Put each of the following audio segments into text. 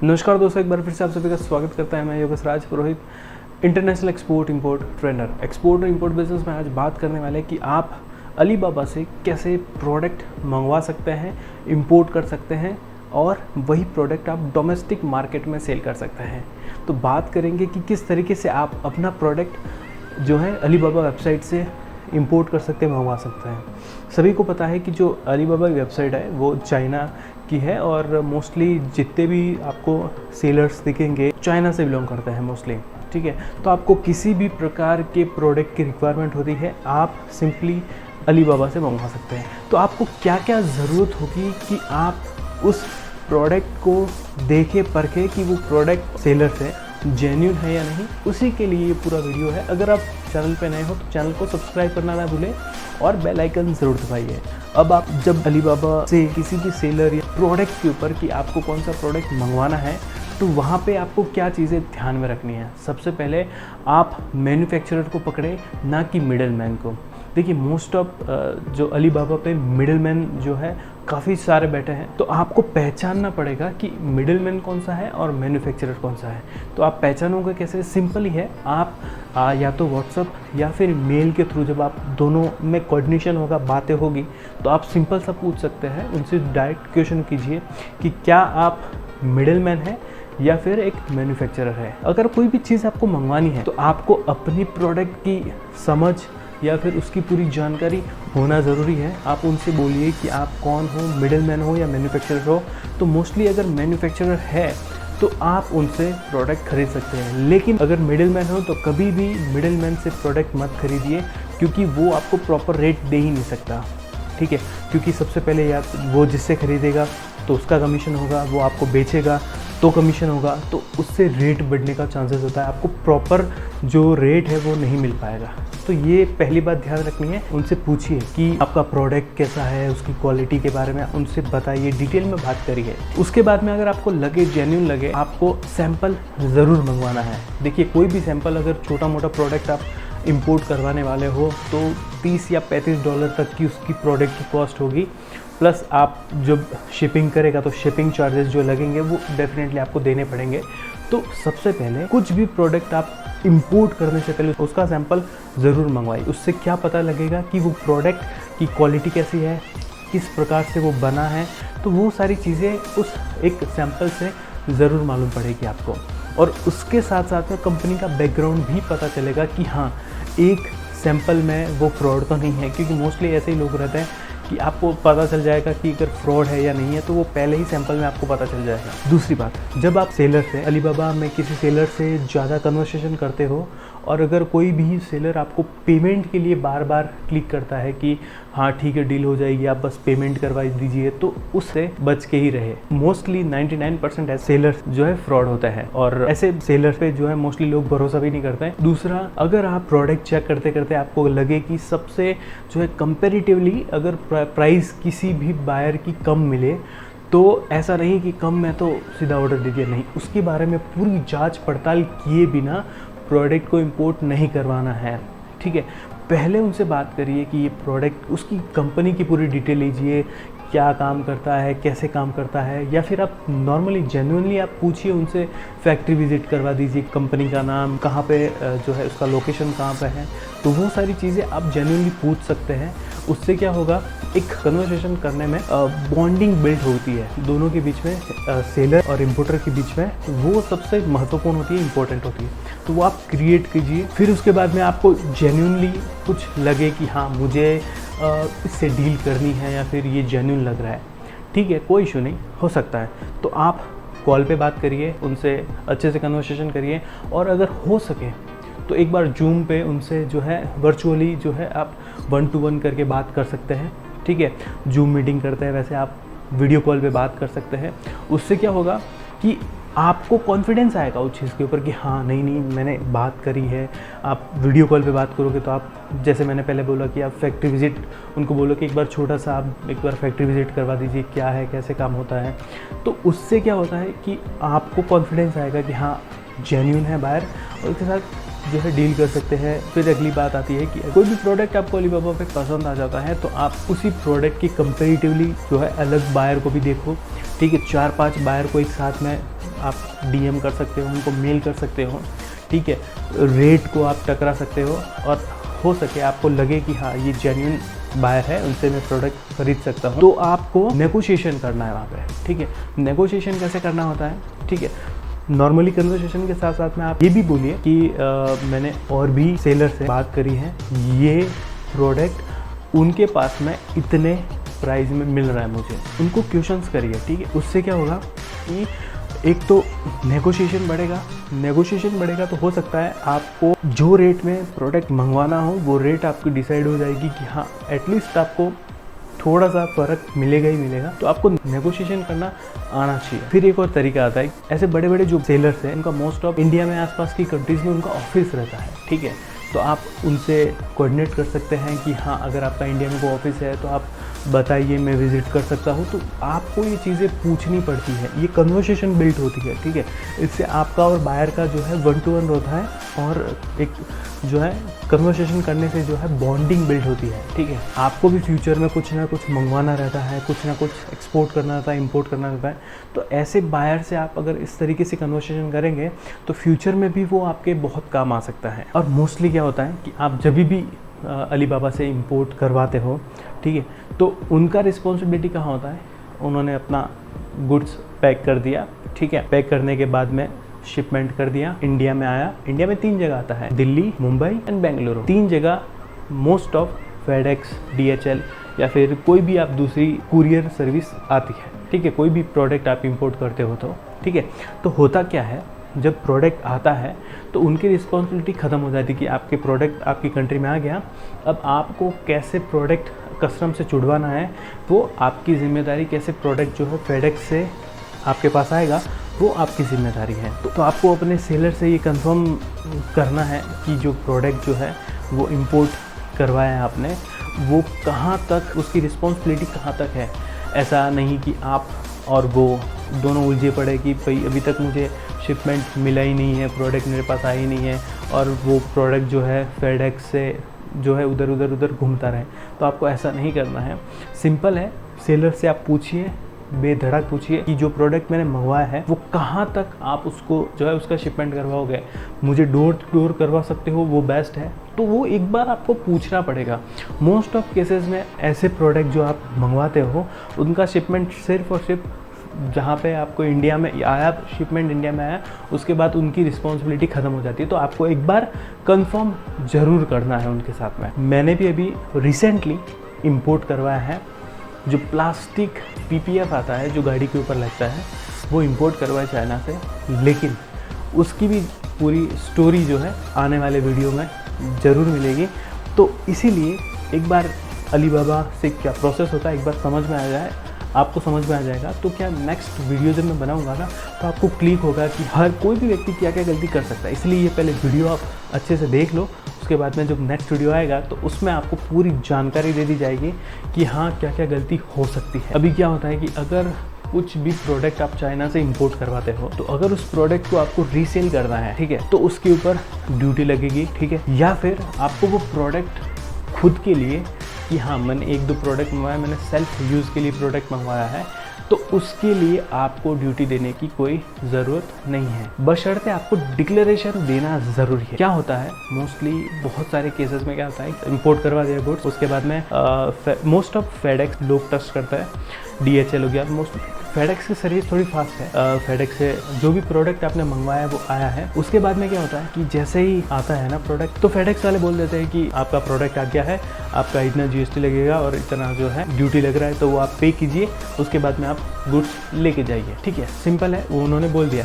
नमस्कार दोस्तों, एक बार फिर से आप सभी का स्वागत करता है। मैं Yogesh Raj Purohit, international export import trainer. Export और इंपोर्ट बिजनेस में आज बात करने वाले हैं कि आप अलीबाबा से कैसे प्रोडक्ट मंगवा सकते हैं, इंपोर्ट कर सकते हैं और वही प्रोडक्ट आप डोमेस्टिक मार्केट में सेल कर सकते हैं। तो बात करेंगे कि किस तरीके से आप अपना प्रोडक्ट जो है अलीबाबा वेबसाइट से इंपोर्ट कर सकते हैं, मंगवा सकते हैं। सभी को पता है कि जो अलीबाबा की वेबसाइट है वो चाइना की है और मोस्टली जितने भी आपको सेलर्स दिखेंगे चाइना से बिलोंग करते हैं मोस्टली, ठीक है। तो आपको किसी भी प्रकार के प्रोडक्ट की रिक्वायरमेंट होती है, आप सिंपली अलीबाबा से मंगवा सकते हैं। तो आपको क्या क्या ज़रूरत होगी कि आप उस प्रोडक्ट को देखे परखे कि वो प्रोडक्ट सेलर से जेन्युइन है या नहीं, उसी के लिए ये पूरा वीडियो है। अगर आप चैनल पे नए हो तो चैनल को सब्सक्राइब करना ना भूलें और बेल आइकन ज़रूर दबाइए। अब आप जब अलीबाबा से किसी भी सेलर या प्रोडक्ट के ऊपर कि आपको कौन सा प्रोडक्ट मंगवाना है, तो वहाँ पे आपको क्या चीज़ें ध्यान में रखनी है। सबसे पहले आप मैन्युफैक्चरर को पकड़े, ना कि मिडल मैन को। देखिए मोस्ट ऑफ जो अलीबाबा पे मिडल मैन जो है काफ़ी सारे बैठे हैं, तो आपको पहचानना पड़ेगा कि मिडल मैन कौन सा है और मैन्युफैक्चरर कौन सा है। तो आप पहचानोगे कैसे? सिंपल ही है, आप या तो व्हाट्सअप या फिर मेल के थ्रू जब आप दोनों में कोऑर्डिनेशन होगा, बातें होगी, तो आप सिंपल सा पूछ सकते हैं उनसे, डायरेक्ट क्वेश्चन कीजिए कि क्या आप मिडल मैन है या फिर एक मैन्युफैक्चरर है। अगर कोई भी चीज़ आपको मंगवानी है तो आपको अपनी प्रोडक्ट की समझ या फिर उसकी पूरी जानकारी होना ज़रूरी है। आप उनसे बोलिए कि आप कौन हो, मिडल मैन हो या मैन्युफैक्चरर हो। तो मोस्टली अगर मैन्युफैक्चरर है तो आप उनसे प्रोडक्ट खरीद सकते हैं, लेकिन अगर मिडल मैन हो तो कभी भी मिडल मैन से प्रोडक्ट मत खरीदिए, क्योंकि वो आपको प्रॉपर रेट दे ही नहीं सकता, ठीक है। क्योंकि सबसे पहले या वो जिससे खरीदेगा तो उसका कमीशन होगा, वो आपको बेचेगा तो कमीशन होगा, तो उससे रेट बढ़ने का चांसेस होता है। आपको प्रॉपर जो रेट है वो नहीं मिल पाएगा। तो ये पहली बात ध्यान रखनी है। उनसे पूछिए कि आपका प्रोडक्ट कैसा है, उसकी क्वालिटी के बारे में उनसे बताइए, डिटेल में बात करिए। उसके बाद में अगर आपको लगे, जेन्युइन लगे, आपको सैंपल ज़रूर मंगवाना है। देखिए कोई भी सैंपल, अगर छोटा मोटा प्रोडक्ट आप इंपोर्ट करवाने वाले हो तो 30 या 35 डॉलर तक की उसकी प्रोडक्ट की कॉस्ट होगी, प्लस आप जब शिपिंग करेगा तो शिपिंग चार्जेस जो लगेंगे वो डेफिनेटली आपको देने पड़ेंगे। तो सबसे पहले कुछ भी प्रोडक्ट आप इंपोर्ट करने से पहले उसका सैंपल ज़रूर मंगवाइए। उससे क्या पता लगेगा कि वो प्रोडक्ट की क्वालिटी कैसी है, किस प्रकार से वो बना है, तो वो सारी चीज़ें उस एक सैंपल से ज़रूर मालूम पड़ेगी आपको। और उसके साथ साथ में कंपनी का बैकग्राउंड भी पता चलेगा कि हाँ, एक सैंपल में वो फ्रॉड तो नहीं है, क्योंकि मोस्टली ऐसे ही लोग रहते हैं कि आपको पता चल जाएगा कि अगर फ्रॉड है या नहीं है, तो वो पहले ही सैंपल में आपको पता चल जाएगा। दूसरी बात, जब आप सेलर से, अलीबाबा में किसी सेलर से ज़्यादा कन्वर्सेशन करते हो और अगर कोई भी सेलर आपको पेमेंट के लिए बार बार क्लिक करता है कि हाँ ठीक है डील हो जाएगी, आप बस पेमेंट करवा दीजिए, तो उससे बच के ही रहे। मोस्टली 99% ऐसे सेलर जो है फ्रॉड होता है और ऐसे सेलर पे जो है मोस्टली लोग भरोसा भी नहीं करते हैं। दूसरा, अगर आप प्रोडक्ट चेक करते करते आपको लगे कि सबसे जो है कंपेरेटिवली अगर प्राइस किसी भी बायर की कम मिले, तो ऐसा नहीं कि कम में तो सीधा ऑर्डर दीजिए, नहीं, उसके बारे में पूरी जांच पड़ताल किए बिना प्रोडक्ट को इंपोर्ट नहीं करवाना है, ठीक है। पहले उनसे बात करिए कि ये प्रोडक्ट, उसकी कंपनी की पूरी डिटेल लीजिए, क्या काम करता है, कैसे काम करता है, या फिर आप नॉर्मली जेन्युइनली आप पूछिए उनसे, फैक्ट्री विजिट करवा दीजिए, कंपनी का नाम कहाँ पे जो है, उसका लोकेशन कहाँ पे है, तो वो सारी चीज़ें आप जेन्युइनली पूछ सकते हैं। उससे क्या होगा, एक कन्वर्सेशन करने में बॉन्डिंग बिल्ड होती है दोनों के बीच में, सेलर और इम्पोर्टर के बीच में, वो सबसे महत्वपूर्ण होती है, इंपॉर्टेंट होती है। तो वो आप क्रिएट कीजिए। फिर उसके बाद में आपको जेन्युइनली कुछ लगे कि हाँ मुझे इससे डील करनी है या फिर ये जेन्युइन लग रहा है, ठीक है, कोई इशू नहीं, हो सकता है, तो आप कॉल पे बात करिए, उनसे अच्छे से कन्वर्सेशन करिए। और अगर हो सके तो एक बार जूम पे उनसे जो है वर्चुअली जो है आप 1 to 1 करके बात कर सकते हैं, ठीक है। जूम मीटिंग करते हैं वैसे आप वीडियो कॉल पे बात कर सकते हैं। उससे क्या होगा कि आपको कॉन्फिडेंस आएगा उस चीज़ के ऊपर कि हाँ नहीं मैंने बात करी है। आप वीडियो कॉल पे बात करोगे तो आप, जैसे मैंने पहले बोला कि आप फैक्ट्री विज़िट उनको बोलो कि एक बार छोटा सा आप एक बार फैक्ट्री विज़िट करवा दीजिए, क्या है कैसे काम होता है। तो उससे क्या होता है कि आपको कॉन्फिडेंस आएगा कि हाँ जेन्युइन है बायर, और उसके साथ जो है डील कर सकते हैं। फिर अगली बात आती है कि कोई भी प्रोडक्ट आपको अलीबाबा पे पसंद आ जाता है तो आप उसी प्रोडक्ट की कंपेरेटिवली जो है अलग बायर को भी देखो, ठीक है। 4-5 बायर को एक साथ में आप डीएम कर सकते हो, उनको मेल कर सकते हो, ठीक है। रेट को आप टकरा सकते हो और हो सके आपको लगे कि हाँ ये जेन्युइन बायर है, उनसे मैं प्रोडक्ट खरीद सकता हूँ, तो आपको नेगोशिएशन करना है वहाँ पे, ठीक है। नेगोशिएशन कैसे करना होता है, ठीक है। नॉर्मली कन्वर्सेशन के साथ साथ में आप ये भी बोलिए कि मैंने और भी सेलर से बात करी है, ये प्रोडक्ट उनके पास में इतने प्राइस में मिल रहा है मुझे, उनको क्वेश्चंस करिए, ठीक है। उससे क्या होगा कि एक तो नेगोशिएशन बढ़ेगा तो हो सकता है आपको जो रेट में प्रोडक्ट मंगवाना हो वो रेट आपकी डिसाइड हो जाएगी कि हाँ एटलीस्ट आपको थोड़ा सा फ़र्क मिलेगा ही मिलेगा। तो आपको नेगोशिएशन करना आना चाहिए। फिर एक और तरीका आता है, ऐसे बड़े बड़े जो सेलर्स हैं उनका मोस्ट ऑफ इंडिया में आसपास की कंट्रीज़ में उनका ऑफिस रहता है, ठीक है। तो आप उनसे कोऑर्डिनेट कर सकते हैं कि हाँ अगर आपका इंडिया में कोई ऑफिस है तो आप बताइए, मैं विज़िट कर सकता हूँ। तो आपको ये चीज़ें पूछनी पड़ती है, ये कन्वर्सेशन बिल्ड होती है, ठीक है। इससे आपका और बायर का जो है 1-to-1 होता है और एक जो है कन्वर्सेशन करने से जो है बॉन्डिंग बिल्ड होती है, ठीक है। आपको भी फ्यूचर में कुछ ना कुछ मंगवाना रहता है, कुछ ना कुछ एक्सपोर्ट करना रहता है, इंपोर्ट करना रहता है। तो ऐसे बायर से आप अगर इस तरीके से कन्वर्सेशन करेंगे तो फ्यूचर में भी वो आपके बहुत काम आ सकता है। और मोस्टली क्या होता है कि आप जब भी अलीबाबा से इंपोर्ट करवाते हो, ठीक है, तो उनका रिस्पॉन्सिबिलिटी कहाँ होता है, उन्होंने अपना गुड्स पैक कर दिया, ठीक है। पैक करने के बाद में शिपमेंट कर दिया, इंडिया में आया। इंडिया में 3 जगह आता है, दिल्ली, मुंबई एंड बेंगलुरु। 3 जगह मोस्ट ऑफ फेडेक्स, DHL या फिर कोई भी आप दूसरी कुरियर सर्विस आती है, ठीक है। कोई भी प्रोडक्ट आप इंपोर्ट करते हो तो, ठीक है। तो होता क्या है, जब प्रोडक्ट आता है तो उनकी रिस्पॉन्सिबिलिटी ख़त्म हो जाती है कि आपके प्रोडक्ट आपकी कंट्री में आ गया, अब आपको कैसे प्रोडक्ट कस्टम से छुड़वाना है वो आपकी ज़िम्मेदारी। कैसे प्रोडक्ट जो है फेडेक्स से आपके पास आएगा वो आपकी ज़िम्मेदारी है। तो आपको अपने सेलर से ये कंफर्म करना है कि जो प्रोडक्ट जो है वो इंपोर्ट करवाया है आपने, वो कहाँ तक, उसकी रिस्पॉन्सिबिलिटी कहाँ तक है। ऐसा नहीं कि आप और वो दोनों उलझे पड़े कि भाई अभी तक मुझे शिपमेंट मिला ही नहीं है, प्रोडक्ट मेरे पास आया ही नहीं है, और वो प्रोडक्ट जो है फेडेक्स से जो है उधर घूमता रहे। तो आपको ऐसा नहीं करना है। सिंपल है, सेलर से आप पूछिए, बेधड़क पूछिए कि जो प्रोडक्ट मैंने मंगवाया है वो कहाँ तक आप उसको जो है उसका शिपमेंट करवाओगे। मुझे डोर टू डोर करवा सकते हो, वो बेस्ट है। तो वो एक बार आपको पूछना पड़ेगा। मोस्ट ऑफ केसेस में ऐसे प्रोडक्ट जो आप मंगवाते हो उनका शिपमेंट सिर्फ और सिर्फ जहाँ पे आपको इंडिया में आया, शिपमेंट इंडिया में आया, उसके बाद उनकी रिस्पॉन्सिबिलिटी ख़त्म हो जाती है। तो आपको एक बार कंफर्म ज़रूर करना है उनके साथ में। मैंने भी अभी रिसेंटली इंपोर्ट करवाया है, जो प्लास्टिक PPF आता है जो गाड़ी के ऊपर लगता है, वो इंपोर्ट करवाया चाइना से। लेकिन उसकी भी पूरी स्टोरी जो है आने वाले वीडियो में ज़रूर मिलेगी। तो इसीलिए एक बार अलीबाबा से क्या प्रोसेस होता है एक बार समझ में आ जाए, आपको समझ में आ जाएगा, तो क्या नेक्स्ट वीडियो जब मैं बनाऊंगा ना तो आपको क्लिक होगा कि हर कोई भी व्यक्ति क्या क्या गलती कर सकता है। इसलिए ये पहले वीडियो आप अच्छे से देख लो, उसके बाद में जब नेक्स्ट वीडियो आएगा तो उसमें आपको पूरी जानकारी दे दी जाएगी कि हाँ क्या क्या गलती हो सकती है। अभी क्या होता है कि अगर कुछ भी प्रोडक्ट आप चाइना से इंपोर्ट करवाते हो तो अगर उस प्रोडक्ट को आपको रीसेल करना है, ठीक है, तो उसके ऊपर ड्यूटी लगेगी, ठीक है। या फिर आपको वो प्रोडक्ट खुद के लिए कि हाँ मैंने 1-2 प्रोडक्ट मंगवाया, मैंने सेल्फ यूज़ के लिए प्रोडक्ट मंगवाया है, तो उसके लिए आपको ड्यूटी देने की कोई ज़रूरत नहीं है, बशर्ते आपको डिक्लेरेशन देना ज़रूरी है। क्या होता है मोस्टली बहुत सारे केसेस में क्या होता है, इंपोर्ट करवा दिया गुड्स, उसके बाद में मोस्ट ऑफ फेडेक्स लोग ट्रस्ट करता है, DHL हो गया, मोस्ट फेडेक्स की सर्विस थोड़ी फास्ट है। फेडेक्स से जो भी प्रोडक्ट आपने मंगवाया है वो आया है, उसके बाद में क्या होता है कि जैसे ही आता है ना प्रोडक्ट, तो फेडेक्स वाले बोल देते हैं कि आपका प्रोडक्ट आ गया है, आपका इतना GST लगेगा और इतना जो है ड्यूटी लग रहा है, तो वो आप पे कीजिए, उसके बाद में आप गुड्स लेके जाइए, ठीक है। सिंपल है, वो उन्होंने बोल दिया।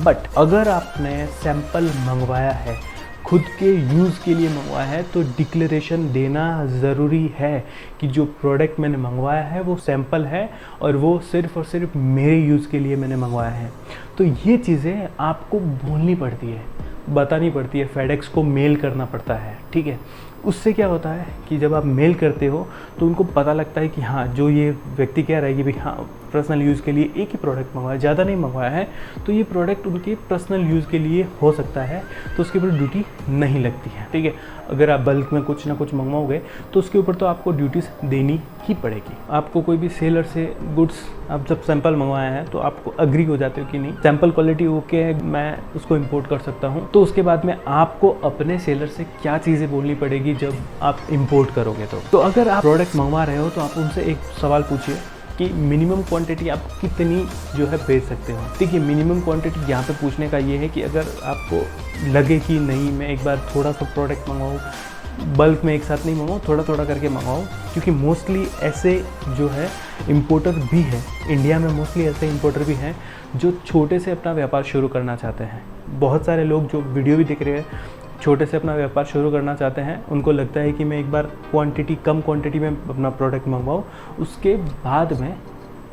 बट अगर आपने सैंपल मंगवाया है, खुद के यूज़ के लिए मंगवाया है, तो डिक्लेरेशन देना ज़रूरी है कि जो प्रोडक्ट मैंने मंगवाया है वो सैंपल है और वो सिर्फ़ और सिर्फ मेरे यूज़ के लिए मैंने मंगवाया है। तो ये चीज़ें आपको बोलनी पड़ती है, बतानी पड़ती है, फेडेक्स को मेल करना पड़ता है, ठीक है। उससे क्या होता है कि जब आप मेल करते हो तो उनको पता लगता है कि हाँ, जो ये व्यक्ति कह रहा है कि भाई हाँ पर्सनल यूज़ के लिए एक ही प्रोडक्ट मंगवाया, ज़्यादा नहीं मंगवाया है, तो ये प्रोडक्ट उनके पर्सनल यूज़ के लिए हो सकता है, तो उसके ऊपर ड्यूटी नहीं लगती है। ठीक है, अगर आप बल्क में कुछ ना कुछ मंगवाओगे तो उसके ऊपर तो आपको ड्यूटीज़ देनी ही पड़ेगी। आपको कोई भी सेलर से गुड्स आप जब सैंपल मंगवाया है तो आपको अग्री हो जाते हो कि नहीं सैंपल क्वालिटी ओके है, मैं उसको इंपोर्ट कर सकता हूँ, तो उसके बाद में आपको अपने सेलर से क्या चीज़ें बोलनी पड़ेगी जब आप इंपोर्ट करोगे। तो अगर आप प्रोडक्ट मंगवा रहे हो तो आप उनसे एक सवाल पूछिए कि मिनिमम क्वांटिटी आप कितनी जो है भेज सकते हो। देखिए, मिनिमम क्वांटिटी यहाँ पे पूछने का ये है कि अगर आपको लगे कि नहीं मैं एक बार थोड़ा सा प्रोडक्ट मंगवाऊँ, बल्क में एक साथ नहीं मंगाओ, थोड़ा थोड़ा करके मंगाओ, क्योंकि मोस्टली ऐसे जो है इंपोर्टर भी हैं इंडिया में, मोस्टली ऐसे इंपोर्टर भी हैं जो छोटे से अपना व्यापार शुरू करना चाहते हैं। बहुत सारे लोग जो वीडियो भी देख रहे हैं छोटे से अपना व्यापार शुरू करना चाहते हैं, उनको लगता है कि मैं एक बार कम क्वांटिटी में अपना प्रोडक्ट मंगवाऊँ, उसके बाद में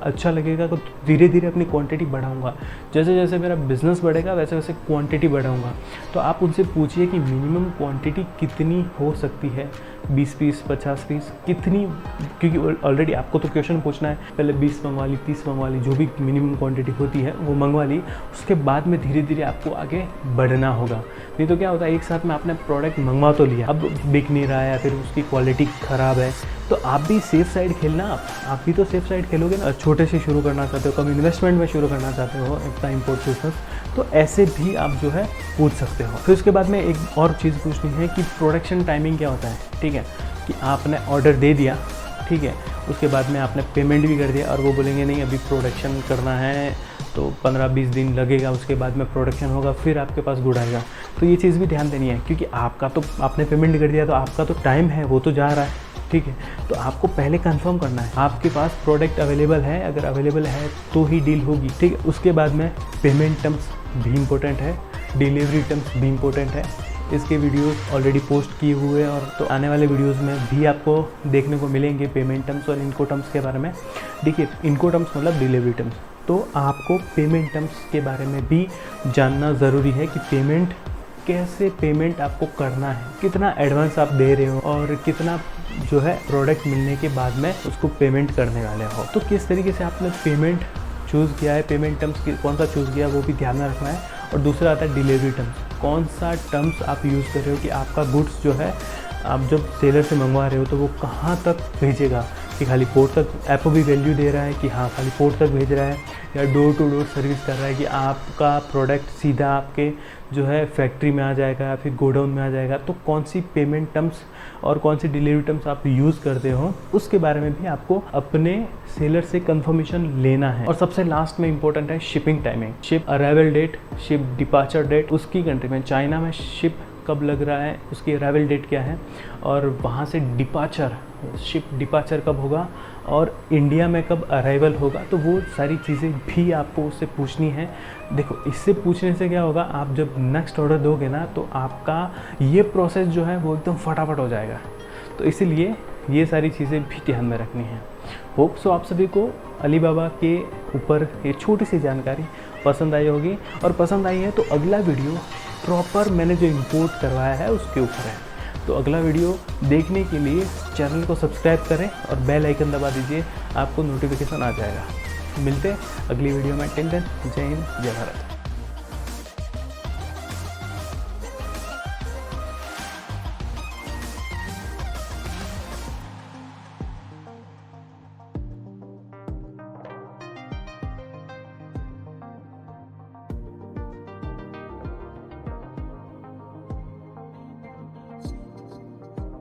अच्छा लगेगा तो धीरे धीरे अपनी क्वांटिटी बढ़ाऊंगा, जैसे जैसे मेरा बिज़नेस बढ़ेगा वैसे वैसे क्वांटिटी बढ़ाऊंगा। तो आप उनसे पूछिए कि मिनिमम क्वांटिटी कितनी हो सकती है, 20 पीस 50 पीस कितनी, क्योंकि ऑलरेडी आपको तो क्वेश्चन पूछना है, पहले 20 मंगवा ली, 30 मंगवा ली, जो भी मिनिमम क्वांटिटी होती है वो मंगवा ली, उसके बाद में धीरे धीरे आपको आगे बढ़ना होगा। नहीं तो क्या होता है, एक साथ में आपने प्रोडक्ट मंगवा तो लिया, अब बिक नहीं रहा है या फिर उसकी क्वालिटी ख़राब है, तो आप भी सेफ साइड खेलना, आप भी तो सेफ साइड खेलोगे ना। छोटे से शुरू करना चाहते हो, कम इन्वेस्टमेंट में शुरू करना चाहते हो अपना इंपोर्ट बिजनेस, तो ऐसे भी आप जो है पूछ सकते हो। फिर उसके बाद में एक और चीज़ पूछनी है कि प्रोडक्शन टाइमिंग क्या होता है। ठीक है, कि आपने ऑर्डर दे दिया, ठीक है, उसके बाद में आपने पेमेंट भी कर दिया और वो बोलेंगे नहीं अभी प्रोडक्शन करना है तो 15-20 दिन लगेगा, उसके बाद में प्रोडक्शन होगा फिर आपके पास गुड आएगा। तो ये चीज़ भी ध्यान देनी है, क्योंकि आपका तो आपने पेमेंट कर दिया तो आपका तो टाइम है, वो तो जा रहा है। ठीक है, तो आपको पहले कंफर्म करना है आपके पास प्रोडक्ट अवेलेबल है, अगर अवेलेबल है तो ही डील होगी। ठीक है, उसके बाद में पेमेंट टर्म्स भी इम्पोर्टेंट है, डिलीवरी टर्म्स भी इम्पोर्टेंट है। इसके वीडियोस ऑलरेडी पोस्ट किए हुए हैं और तो आने वाले वीडियोस में भी आपको देखने को मिलेंगे पेमेंट टर्म्स और इनको टर्म्स के बारे में। देखिए, इनको टर्म्स मतलब डिलीवरी टर्म्स, तो आपको पेमेंट टर्म्स के बारे में भी जानना ज़रूरी है कि कैसे पेमेंट आपको करना है, कितना एडवांस आप दे रहे हो और कितना जो है प्रोडक्ट मिलने के बाद में उसको पेमेंट करने वाले हो। तो किस तरीके से आपने पेमेंट चूज़ किया है, पेमेंट टर्म्स कौन सा चूज़ किया वो भी ध्यान में रखना है। और दूसरा आता है डिलीवरी टर्म्स, कौन सा टर्म्स आप यूज़ कर रहे हो कि आपका गुड्स जो है आप जब सेलर से मंगवा रहे हो तो वो कहाँ तक भेजेगा, कि खाली पोर्ट तक, ऐप भी वैल्यू दे रहा है कि हाँ खाली पोर्ट तक भेज रहा है, या डोर टू डोर सर्विस कर रहा है कि आपका प्रोडक्ट सीधा आपके जो है फैक्ट्री में आ जाएगा या फिर गोडाउन में आ जाएगा। तो कौन सी पेमेंट टर्म्स और कौन सी डिलीवरी टर्म्स आप यूज़ करते हो उसके बारे में भी आपको अपने सेलर से कंफर्मेशन लेना है। और सबसे लास्ट में इंपॉर्टेंट है shipping timing, ship arrival date, ship departure date, उसकी कंट्री में चाइना में शिप कब लग रहा है, उसकी अराइवल डेट क्या है, और वहाँ से डिपार्चर, शिप डिपार्चर कब होगा और इंडिया में कब अराइवल होगा। तो वो सारी चीज़ें भी आपको उससे पूछनी है। देखो, इससे पूछने से क्या होगा, आप जब नेक्स्ट ऑर्डर दोगे ना तो आपका ये प्रोसेस जो है वो एकदम फटाफट हो जाएगा। तो इसीलिए ये सारी चीज़ें भी ध्यान में रखनी है। होप सो आप सभी को अलीबाबा के ऊपर ये छोटी सी जानकारी पसंद आई होगी, और पसंद आई है तो अगला वीडियो प्रॉपर मैंने जो इंपोर्ट करवाया है उसके ऊपर है। तो अगला वीडियो देखने के लिए चैनल को सब्सक्राइब करें और बेल आइकन दबा दीजिए, आपको नोटिफिकेशन आ जाएगा। मिलते हैं अगली वीडियो में, टिल देन जय हिंद जय भारत।